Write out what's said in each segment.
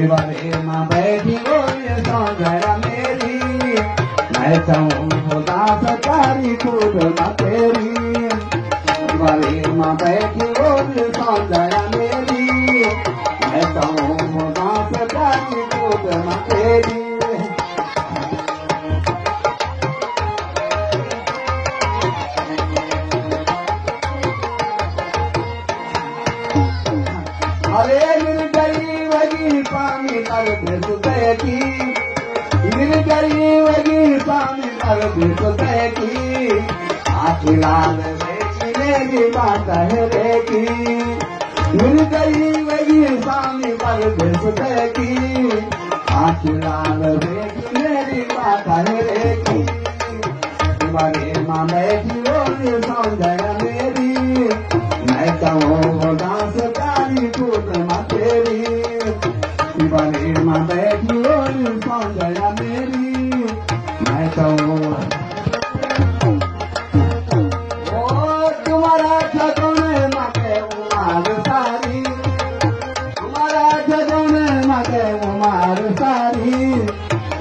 दीवारे माँ बैठी बोले सौंदर्य मेरी, मैं चाहूँ खुदा सकारी खुद माँ तेरी। दीवारे माँ बैठी बोले सौंदर्य मेरी, मैं चाहूँ खुदा सकारी खुद माँ तेरी। अरे निर्जरी वगी स्वामी कर सुदय की, निर्जरी वगी स्वामी कर सुदय की, आखिलाल बेटी मेरी बात है रे की। निर्जरी वगी स्वामी कर सुदय की, आखिलाल बेटी मेरी बात है रे की। दीवारे माँ बैठी बोली सौंदर्य मेरी, मैं कहूँ दास खुद माँ तेरी। दीवारे माँ बैठी बोली सौंदर्य मेरी, मैं कहूँ तुम्हारा छगन माँ के उमार सारी, तुम्हारा छगन माँ के उमार सारी।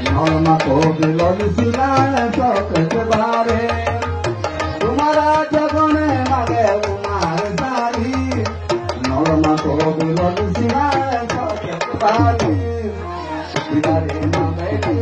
नौमा को बिलोल सिला चौकट बारे, तुम्हारा छगन माँ के उमार सारी। नौमा को बिलोल सिला चौकट बारे। दीवारे माँ बैठी